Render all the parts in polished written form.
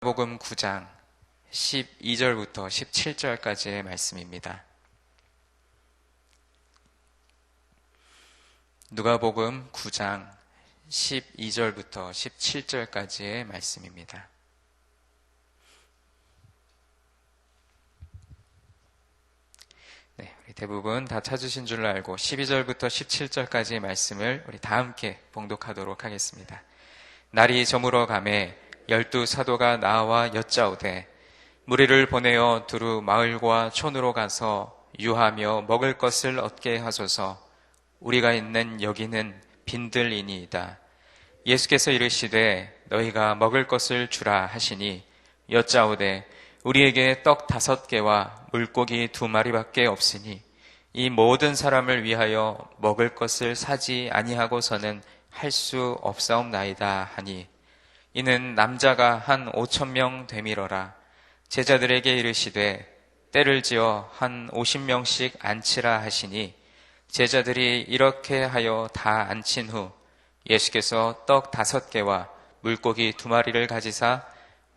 누가복음 9장 12절부터 17절까지의 말씀입니다. 누가복음 9장 12절부터 17절까지의 말씀입니다. 우리 대부분 다 찾으신 줄로 알고 12절부터 17절까지의 말씀을 우리 다 함께 봉독하도록 하겠습니다. 날이 저물어 가매 12 사도가 나와 여짜오되 무리를 보내어 두루 마을과 촌으로 가서 유하며 먹을 것을 얻게 하소서. 우리가 있는 여기는 빈들이니이다. 예수께서 이르시되 너희가 먹을 것을 주라 하시니 여짜오되 우리에게 떡 5개와 물고기 2마리밖에 없으니 이 모든 사람을 위하여 먹을 것을 사지 아니하고서는 할 수 없사옵나이다 하니 이는 남자가 한 5,000명 되밀어라. 제자들에게 이르시되 때를 지어 한 50명씩 앉히라 하시니 제자들이 이렇게 하여 다 앉힌 후 예수께서 떡 5개와 물고기 2마리를 가지사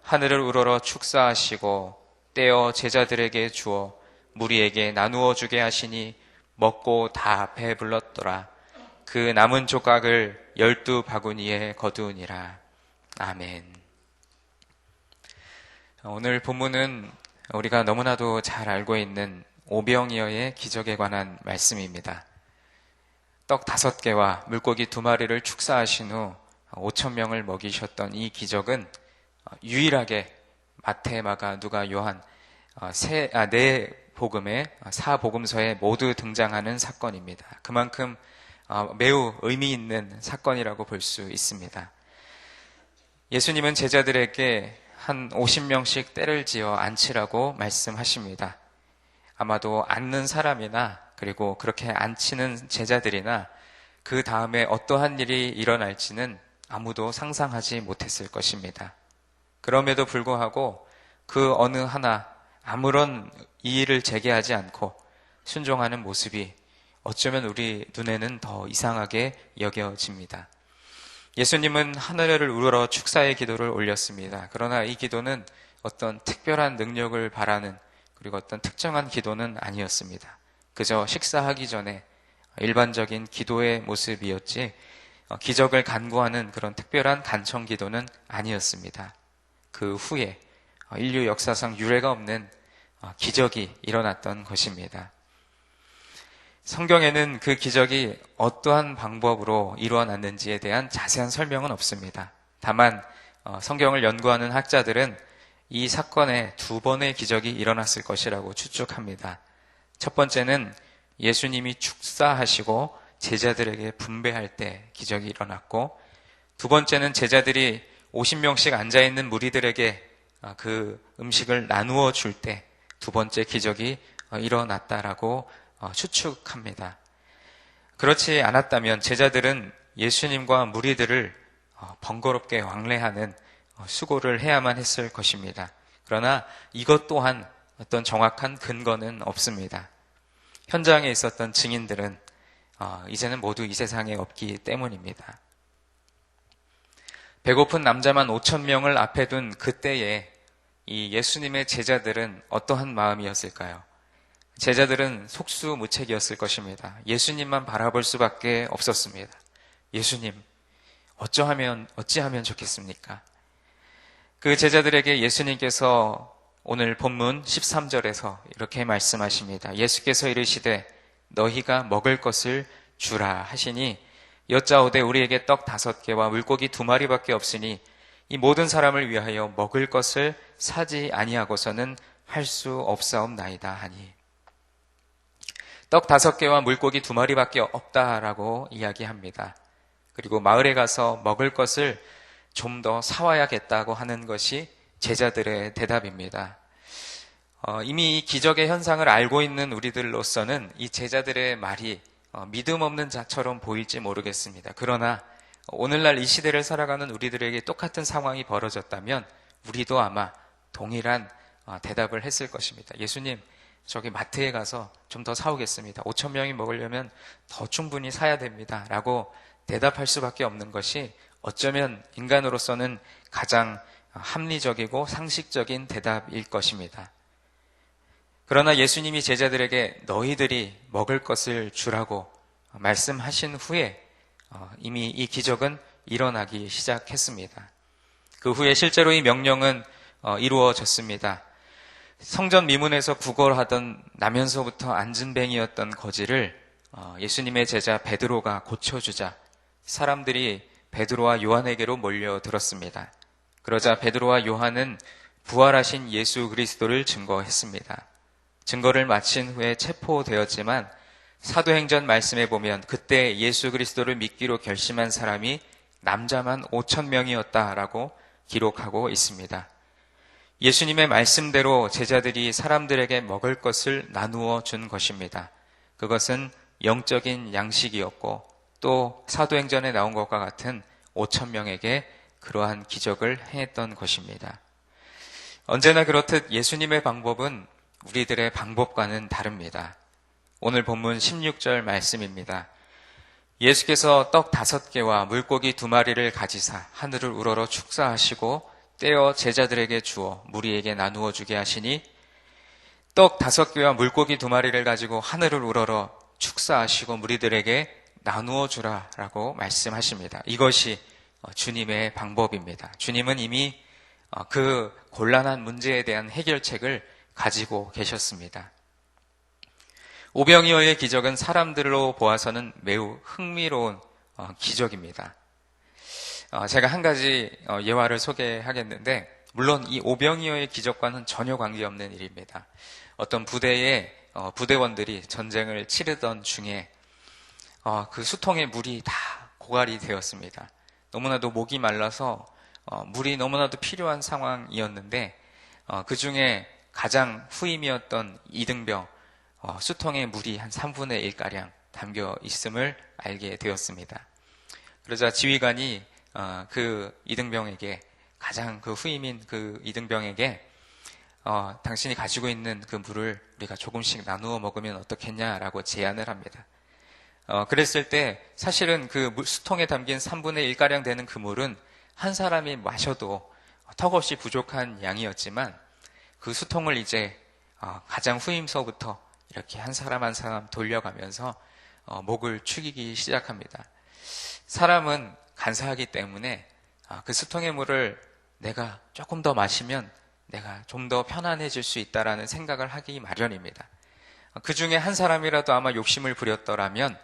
하늘을 우러러 축사하시고 떼어 제자들에게 주어 무리에게 나누어 주게 하시니 먹고 다 배불렀더라. 그 남은 조각을 12 바구니에 거두으니라. 아멘. 오늘 본문은 우리가 너무나도 잘 알고 있는 오병이어의 기적에 관한 말씀입니다. 떡 5개와 물고기 2마리를 축사하신 후 5,000명을 먹이셨던 이 기적은 유일하게 마태, 마가, 누가, 요한 네 복음의 4복음서에 모두 등장하는 사건입니다. 그만큼 매우 의미 있는 사건이라고 볼 수 있습니다. 예수님은 제자들에게 한 50명씩 때를 지어 앉히라고 말씀하십니다. 아마도 앉는 사람이나 그리고 그렇게 앉히는 제자들이나 그 다음에 어떠한 일이 일어날지는 아무도 상상하지 못했을 것입니다. 그럼에도 불구하고 그 어느 하나 아무런 이의를 제기하지 않고 순종하는 모습이 어쩌면 우리 눈에는 더 이상하게 여겨집니다. 예수님은 하늘을 우러러 축사의 기도를 올렸습니다. 그러나 이 기도는 어떤 특별한 능력을 바라는 그리고 어떤 특정한 기도는 아니었습니다. 그저 식사하기 전에 일반적인 기도의 모습이었지 기적을 간구하는 그런 특별한 간청 기도는 아니었습니다. 그 후에 인류 역사상 유례가 없는 기적이 일어났던 것입니다. 성경에는 그 기적이 어떠한 방법으로 일어났는지에 대한 자세한 설명은 없습니다. 다만 성경을 연구하는 학자들은 이 사건에 2번의 기적이 일어났을 것이라고 추측합니다. 첫 번째는 예수님이 축사하시고 제자들에게 분배할 때 기적이 일어났고, 두 번째는 제자들이 50명씩 앉아있는 무리들에게 그 음식을 나누어 줄 때 2번째 기적이 일어났다라고 추측합니다. 그렇지 않았다면 제자들은 예수님과 무리들을 번거롭게 왕래하는 수고를 해야만 했을 것입니다. 그러나 이것 또한 어떤 정확한 근거는 없습니다. 현장에 있었던 증인들은 이제는 모두 이 세상에 없기 때문입니다. 배고픈 남자만 5,000명을 앞에 둔 그때에 이 예수님의 제자들은 어떠한 마음이었을까요? 제자들은 속수무책이었을 것입니다. 예수님만 바라볼 수밖에 없었습니다. 예수님, 어찌하면 좋겠습니까? 그 제자들에게 예수님께서 오늘 본문 13절에서 이렇게 말씀하십니다. 예수께서 이르시되 너희가 먹을 것을 주라 하시니 여짜오되 우리에게 떡 5개와 물고기 2마리밖에 없으니 이 모든 사람을 위하여 먹을 것을 사지 아니하고서는 할 수 없사옵나이다 하니, 떡 5개와 물고기 2마리밖에 없다라고 이야기합니다. 그리고 마을에 가서 먹을 것을 좀 더 사와야겠다고 하는 것이 제자들의 대답입니다. 이미 이 기적의 현상을 알고 있는 우리들로서는 이 제자들의 말이 믿음 없는 자처럼 보일지 모르겠습니다. 그러나 오늘날 이 시대를 살아가는 우리들에게 똑같은 상황이 벌어졌다면 우리도 아마 동일한 대답을 했을 것입니다. 예수님, 저기 마트에 가서 좀 더 사오겠습니다. 5,000명이 먹으려면 더 충분히 사야 됩니다. 라고 대답할 수밖에 없는 것이 어쩌면 인간으로서는 가장 합리적이고 상식적인 대답일 것입니다. 그러나 예수님이 제자들에게 너희들이 먹을 것을 주라고 말씀하신 후에 이미 이 기적은 일어나기 시작했습니다. 그 후에 실제로 이 명령은 이루어졌습니다. 성전 미문에서 구걸하던 나면서부터 앉은뱅이였던 거지를 예수님의 제자 베드로가 고쳐주자 사람들이 베드로와 요한에게로 몰려들었습니다. 그러자 베드로와 요한은 부활하신 예수 그리스도를 증거했습니다. 증거를 마친 후에 체포되었지만 사도행전 말씀에 보면 그때 예수 그리스도를 믿기로 결심한 사람이 남자만 5,000명이었다라고 기록하고 있습니다. 예수님의 말씀대로 제자들이 사람들에게 먹을 것을 나누어 준 것입니다. 그것은 영적인 양식이었고 또 사도행전에 나온 것과 같은 5,000명에게 그러한 기적을 행했던 것입니다. 언제나 그렇듯 예수님의 방법은 우리들의 방법과는 다릅니다. 오늘 본문 16절 말씀입니다. 예수께서 떡 5개와 물고기 2마리를 가지사 하늘을 우러러 축사하시고 떼어 제자들에게 주어 무리에게 나누어 주게 하시니 떡 5개와 물고기 2마리를 가지고 하늘을 우러러 축사하시고 무리들에게 나누어 주라라고 말씀하십니다. 이것이 주님의 방법입니다. 주님은 이미 그 곤란한 문제에 대한 해결책을 가지고 계셨습니다. 오병이어의 기적은 사람들로 보아서는 매우 흥미로운 기적입니다. 제가 한 가지 예화를 소개하겠는데 물론 이 오병이어의 기적과는 전혀 관계없는 일입니다. 어떤 부대의 부대원들이 전쟁을 치르던 중에 그 수통에 물이 다 고갈이 되었습니다. 너무나도 목이 말라서 물이 너무나도 필요한 상황이었는데 그 중에 가장 후임이었던 이등병 수통에 물이 한 3분의 1가량 담겨 있음을 알게 되었습니다. 그러자 지휘관이 그 이등병에게 가장 그 후임인 그 이등병에게 당신이 가지고 있는 그 물을 우리가 조금씩 나누어 먹으면 어떻겠냐라고 제안을 합니다. 그랬을 때 사실은 그 수통에 담긴 3분의 1가량 되는 그 물은 한 사람이 마셔도 턱없이 부족한 양이었지만 그 수통을 이제 가장 후임서부터 이렇게 한 사람 한 사람 돌려가면서 목을 축이기 시작합니다. 사람은 간사하기 때문에 그 수통의 물을 내가 조금 더 마시면 내가 좀 더 편안해질 수 있다라는 생각을 하기 마련입니다. 그 중에 한 사람이라도 아마 욕심을 부렸더라면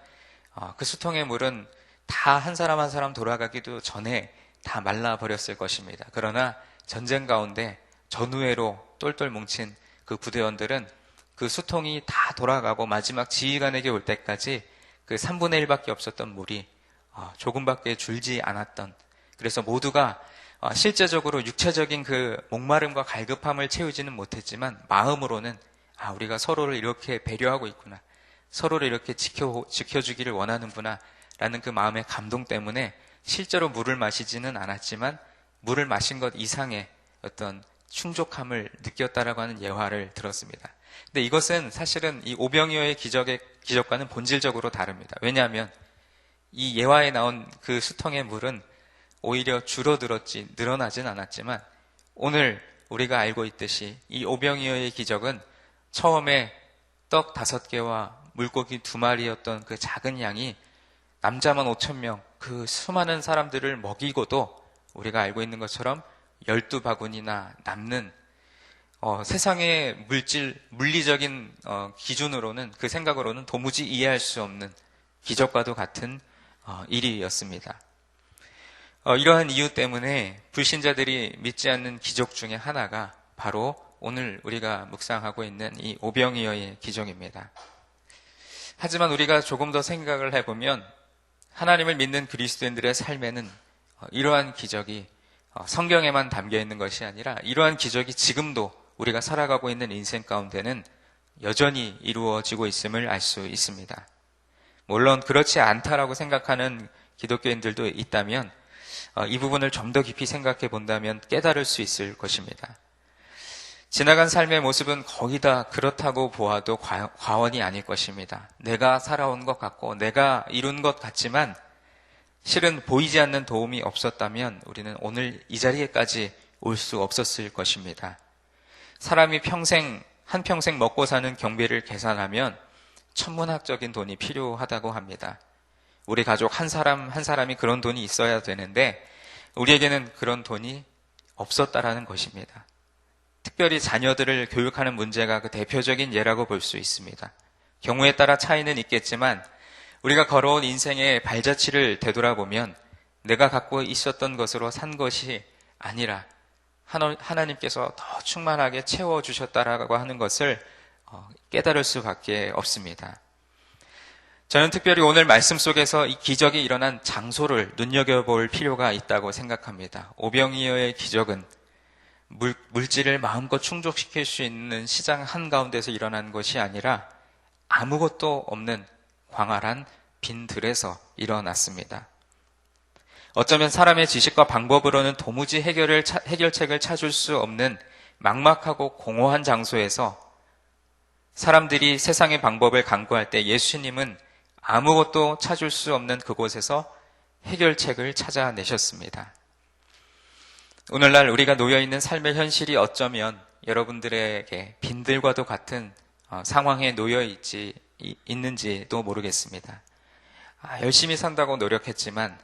그 수통의 물은 다 한 사람 한 사람 돌아가기도 전에 다 말라버렸을 것입니다. 그러나 전쟁 가운데 전우회로 똘똘 뭉친 그 부대원들은 그 수통이 다 돌아가고 마지막 지휘관에게 올 때까지 그 3분의 1밖에 없었던 물이 조금밖에 줄지 않았던, 그래서 모두가 실제적으로 육체적인 그 목마름과 갈급함을 채우지는 못했지만 마음으로는 우리가 서로를 이렇게 배려하고 있구나, 서로를 이렇게 지켜주기를 원하는구나 라는 그 마음의 감동 때문에 실제로 물을 마시지는 않았지만 물을 마신 것 이상의 어떤 충족함을 느꼈다라고 하는 예화를 들었습니다. 근데 이것은 사실은 이 오병이어의 기적과는 본질적으로 다릅니다. 왜냐하면 이 예화에 나온 그 수통의 물은 오히려 줄어들었지 늘어나진 않았지만 오늘 우리가 알고 있듯이 이 오병이어의 기적은 처음에 떡 5개와 물고기 2마리였던 그 작은 양이 남자만 5,000명, 그 수많은 사람들을 먹이고도 우리가 알고 있는 것처럼 12바구니나 남는 세상의 물리적인 기준으로는, 그 생각으로는 도무지 이해할 수 없는 기적과도 같은 일이었습니다. 이러한 이유 때문에 불신자들이 믿지 않는 기적 중에 하나가 바로 오늘 우리가 묵상하고 있는 이 오병이어의 기적입니다. 하지만 우리가 조금 더 생각을 해보면 하나님을 믿는 그리스도인들의 삶에는 이러한 기적이 성경에만 담겨 있는 것이 아니라 이러한 기적이 지금도 우리가 살아가고 있는 인생 가운데는 여전히 이루어지고 있음을 알 수 있습니다. 물론 그렇지 않다라고 생각하는 기독교인들도 있다면 이 부분을 좀 더 깊이 생각해 본다면 깨달을 수 있을 것입니다. 지나간 삶의 모습은 거의 다 그렇다고 보아도 과언이 아닐 것입니다. 내가 살아온 것 같고 내가 이룬 것 같지만 실은 보이지 않는 도움이 없었다면 우리는 오늘 이 자리에까지 올 수 없었을 것입니다. 사람이 한평생 먹고 사는 경비를 계산하면 천문학적인 돈이 필요하다고 합니다. 우리 가족 한 사람이 그런 돈이 있어야 되는데 우리에게는 그런 돈이 없었다라는 것입니다. 특별히 자녀들을 교육하는 문제가 그 대표적인 예라고 볼 수 있습니다. 경우에 따라 차이는 있겠지만 우리가 걸어온 인생의 발자취를 되돌아보면 내가 갖고 있었던 것으로 산 것이 아니라 하나님께서 더 충만하게 채워주셨다라고 하는 것을 깨달을 수밖에 없습니다. 저는 특별히 오늘 말씀 속에서 이 기적이 일어난 장소를 눈여겨볼 필요가 있다고 생각합니다. 오병이어의 기적은 물질을 마음껏 충족시킬 수 있는 시장 한가운데서 일어난 것이 아니라 아무것도 없는 광활한 빈들에서 일어났습니다. 어쩌면 사람의 지식과 방법으로는 도무지 해결책을 찾을 수 없는 막막하고 공허한 장소에서 사람들이 세상의 방법을 강구할 때 예수님은 아무것도 찾을 수 없는 그곳에서 해결책을 찾아내셨습니다. 오늘날 우리가 놓여있는 삶의 현실이 어쩌면 여러분들에게 빈들과도 같은 상황에 있는지도 모르겠습니다. 열심히 산다고 노력했지만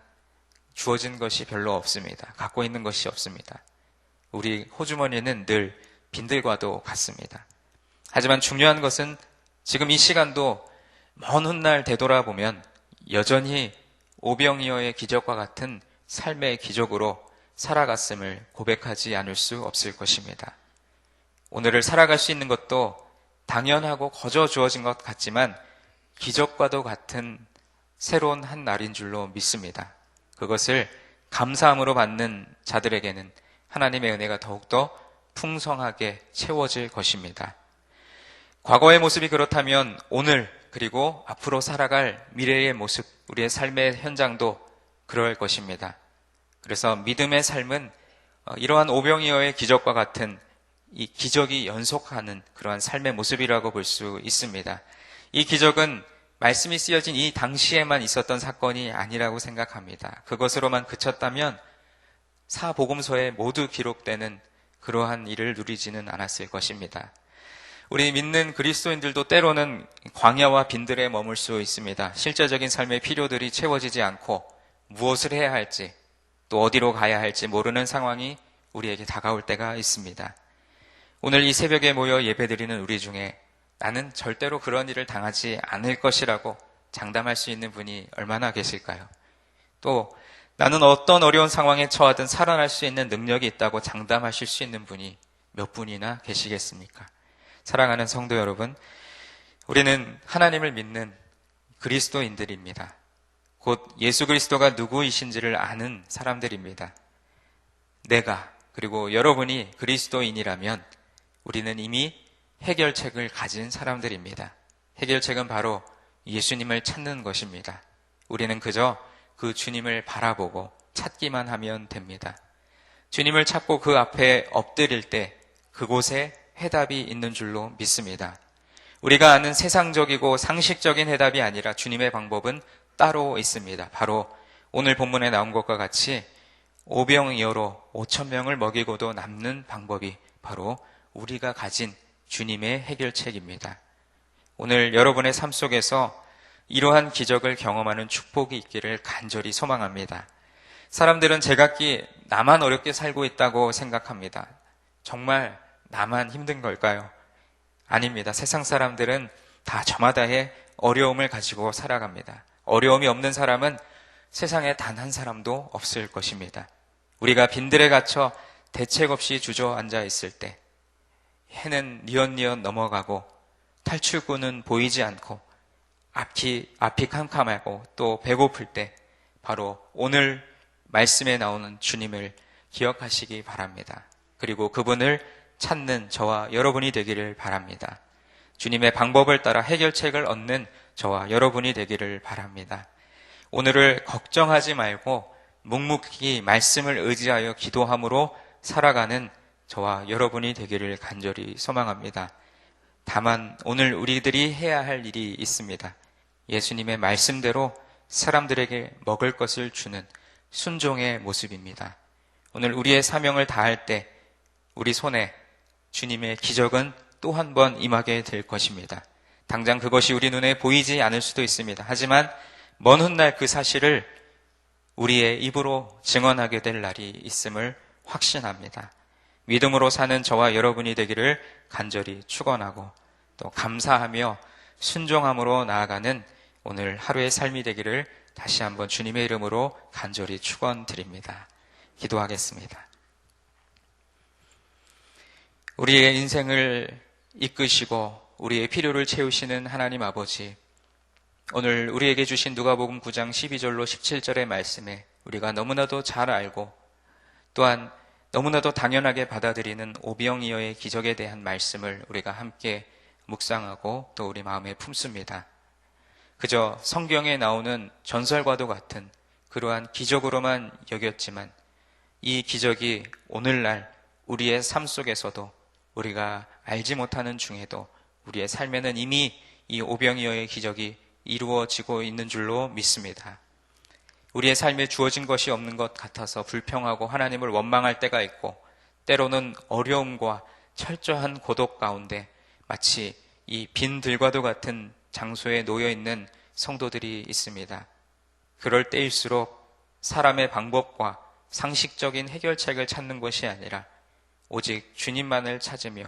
주어진 것이 별로 없습니다. 갖고 있는 것이 없습니다. 우리 호주머니는 늘 빈들과도 같습니다. 하지만 중요한 것은 지금 이 시간도 먼 훗날 되돌아보면 여전히 오병이어의 기적과 같은 삶의 기적으로 살아갔음을 고백하지 않을 수 없을 것입니다. 오늘을 살아갈 수 있는 것도 당연하고 거저 주어진 것 같지만 기적과도 같은 새로운 한 날인 줄로 믿습니다. 그것을 감사함으로 받는 자들에게는 하나님의 은혜가 더욱더 풍성하게 채워질 것입니다. 과거의 모습이 그렇다면 오늘 그리고 앞으로 살아갈 미래의 모습, 우리의 삶의 현장도 그럴 것입니다. 그래서 믿음의 삶은 이러한 오병이어의 기적과 같은 이 기적이 연속하는 그러한 삶의 모습이라고 볼 수 있습니다. 이 기적은 말씀이 쓰여진 이 당시에만 있었던 사건이 아니라고 생각합니다. 그것으로만 그쳤다면 사복음서에 모두 기록되는 그러한 일을 누리지는 않았을 것입니다. 우리 믿는 그리스도인들도 때로는 광야와 빈들에 머물 수 있습니다. 실제적인 삶의 필요들이 채워지지 않고 무엇을 해야 할지 또 어디로 가야 할지 모르는 상황이 우리에게 다가올 때가 있습니다. 오늘 이 새벽에 모여 예배드리는 우리 중에 나는 절대로 그런 일을 당하지 않을 것이라고 장담할 수 있는 분이 얼마나 계실까요? 또 나는 어떤 어려운 상황에 처하든 살아날 수 있는 능력이 있다고 장담하실 수 있는 분이 몇 분이나 계시겠습니까? 사랑하는 성도 여러분, 우리는 하나님을 믿는 그리스도인들입니다. 곧 예수 그리스도가 누구이신지를 아는 사람들입니다. 내가 그리고 여러분이 그리스도인이라면 우리는 이미 해결책을 가진 사람들입니다. 해결책은 바로 예수님을 찾는 것입니다. 우리는 그저 그 주님을 바라보고 찾기만 하면 됩니다. 주님을 찾고 그 앞에 엎드릴 때 그곳에 해답이 있는 줄로 믿습니다. 우리가 아는 세상적이고 상식적인 해답이 아니라 주님의 방법은 따로 있습니다. 바로 오늘 본문에 나온 것과 같이 오병이어로 5,000명을 먹이고도 남는 방법이 바로 우리가 가진 주님의 해결책입니다. 오늘 여러분의 삶 속에서 이러한 기적을 경험하는 축복이 있기를 간절히 소망합니다. 사람들은 제각기 나만 어렵게 살고 있다고 생각합니다. 정말 나만 힘든 걸까요? 아닙니다. 세상 사람들은 다 저마다의 어려움을 가지고 살아갑니다. 어려움이 없는 사람은 세상에 단 한 사람도 없을 것입니다. 우리가 빈들에 갇혀 대책 없이 주저앉아 있을 때 해는 뉘엿뉘엿 넘어가고 탈출구는 보이지 않고 앞이 캄캄하고 또 배고플 때 바로 오늘 말씀에 나오는 주님을 기억하시기 바랍니다. 그리고 그분을 찾는 저와 여러분이 되기를 바랍니다. 주님의 방법을 따라 해결책을 얻는 저와 여러분이 되기를 바랍니다. 오늘을 걱정하지 말고 묵묵히 말씀을 의지하여 기도함으로 살아가는 저와 여러분이 되기를 간절히 소망합니다. 다만 오늘 우리들이 해야 할 일이 있습니다. 예수님의 말씀대로 사람들에게 먹을 것을 주는 순종의 모습입니다. 오늘 우리의 사명을 다할 때 우리 손에 주님의 기적은 또 한 번 임하게 될 것입니다. 당장 그것이 우리 눈에 보이지 않을 수도 있습니다. 하지만 먼 훗날 그 사실을 우리의 입으로 증언하게 될 날이 있음을 확신합니다. 믿음으로 사는 저와 여러분이 되기를 간절히 축원하고 또 감사하며 순종함으로 나아가는 오늘 하루의 삶이 되기를 다시 한번 주님의 이름으로 간절히 축원드립니다. 기도하겠습니다. 우리의 인생을 이끄시고 우리의 필요를 채우시는 하나님 아버지, 오늘 우리에게 주신 누가복음 9장 12절로 17절의 말씀에 우리가 너무나도 잘 알고 또한 너무나도 당연하게 받아들이는 오병이어의 기적에 대한 말씀을 우리가 함께 묵상하고 또 우리 마음에 품습니다. 그저 성경에 나오는 전설과도 같은 그러한 기적으로만 여겼지만 이 기적이 오늘날 우리의 삶 속에서도 우리가 알지 못하는 중에도 우리의 삶에는 이미 이 오병이어의 기적이 이루어지고 있는 줄로 믿습니다. 우리의 삶에 주어진 것이 없는 것 같아서 불평하고 하나님을 원망할 때가 있고 때로는 어려움과 철저한 고독 가운데 마치 이 빈 들과도 같은 장소에 놓여 있는 성도들이 있습니다. 그럴 때일수록 사람의 방법과 상식적인 해결책을 찾는 것이 아니라 오직 주님만을 찾으며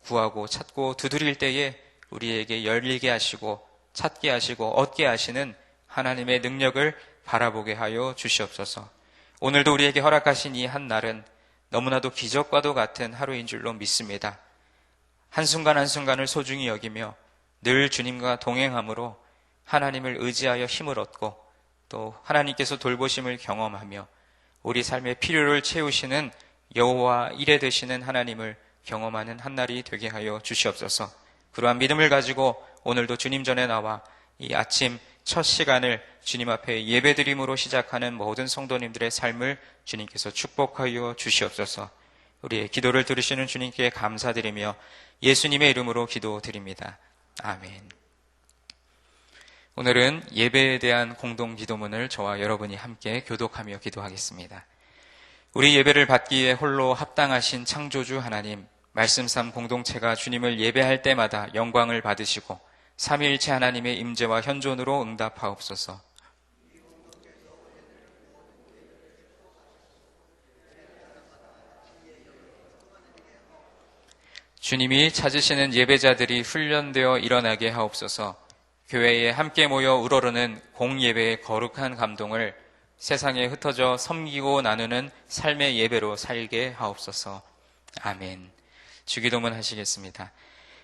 구하고 찾고 두드릴 때에 우리에게 열리게 하시고 찾게 하시고 얻게 하시는 하나님의 능력을 바라보게 하여 주시옵소서. 오늘도 우리에게 허락하신 이 한 날은 너무나도 기적과도 같은 하루인 줄로 믿습니다. 한순간 한순간을 소중히 여기며 늘 주님과 동행함으로 하나님을 의지하여 힘을 얻고 또 하나님께서 돌보심을 경험하며 우리 삶의 필요를 채우시는 여호와 이레 되시는 하나님을 경험하는 한 날이 되게 하여 주시옵소서. 그러한 믿음을 가지고 오늘도 주님 전에 나와 이 아침 첫 시간을 주님 앞에 예배드림으로 시작하는 모든 성도님들의 삶을 주님께서 축복하여 주시옵소서. 우리의 기도를 들으시는 주님께 감사드리며 예수님의 이름으로 기도드립니다. 아멘. 오늘은 예배에 대한 공동 기도문을 저와 여러분이 함께 교독하며 기도하겠습니다. 우리 예배를 받기에 홀로 합당하신 창조주 하나님, 말씀삼 공동체가 주님을 예배할 때마다 영광을 받으시고 삼위일체 하나님의 임재와 현존으로 응답하옵소서. 주님이 찾으시는 예배자들이 훈련되어 일어나게 하옵소서. 교회에 함께 모여 우러르는 공예배의 거룩한 감동을 세상에 흩어져 섬기고 나누는 삶의 예배로 살게 하옵소서. 아멘. 주기도문 하시겠습니다.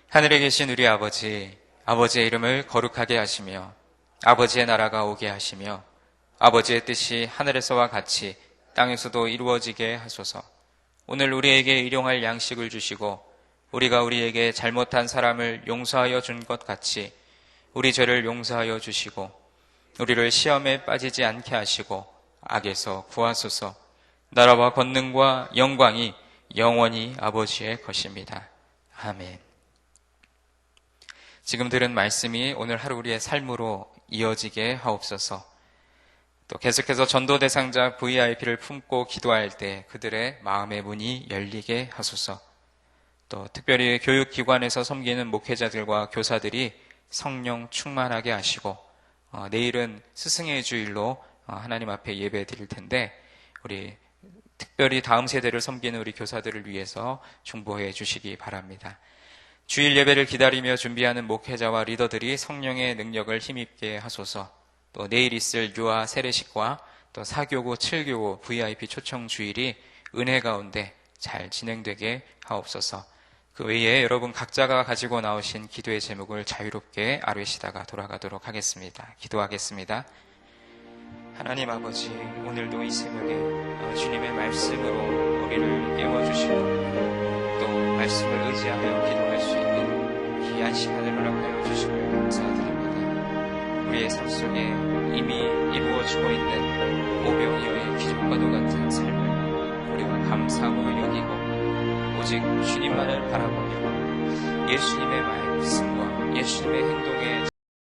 하늘에 계신 우리 아버지, 아버지의 이름을 거룩하게 하시며 아버지의 나라가 오게 하시며 아버지의 뜻이 하늘에서와 같이 땅에서도 이루어지게 하소서. 오늘 우리에게 일용할 양식을 주시고 우리가 우리에게 잘못한 사람을 용서하여 준 것 같이 우리 죄를 용서하여 주시고 우리를 시험에 빠지지 않게 하시고 악에서 구하소서. 나라와 권능과 영광이 영원히 아버지의 것입니다. 아멘. 지금 들은 말씀이 오늘 하루 우리의 삶으로 이어지게 하옵소서. 또 계속해서 전도 대상자 VIP를 품고 기도할 때 그들의 마음의 문이 열리게 하소서. 또 특별히 교육기관에서 섬기는 목회자들과 교사들이 성령 충만하게 하시고 내일은 스승의 주일로 하나님 앞에 예배 드릴 텐데 우리 특별히 다음 세대를 섬기는 우리 교사들을 위해서 중보해 주시기 바랍니다. 주일 예배를 기다리며 준비하는 목회자와 리더들이 성령의 능력을 힘입게 하소서. 또 내일 있을 유아 세례식과 또 사교구 7교구 VIP 초청 주일이 은혜 가운데 잘 진행되게 하옵소서. 그 외에 여러분 각자가 가지고 나오신 기도의 제목을 자유롭게 아뢰시다가 돌아가도록 하겠습니다. 기도하겠습니다. 하나님 아버지, 오늘도 이 새벽에 주님의 말씀으로 우리를 깨워주시고 또 말씀을 의지하여 기도할 수 있는 귀한 시간을 허락하여 주심을 감사드립니다. 우리의 삶 속에 이미 이루어지고 있는 오병이어의 기적과도 같은 삶을 우리가 감사함으로 여기고 오직 주님만을 바라보며 예수님의 말씀과 예수님의 행동에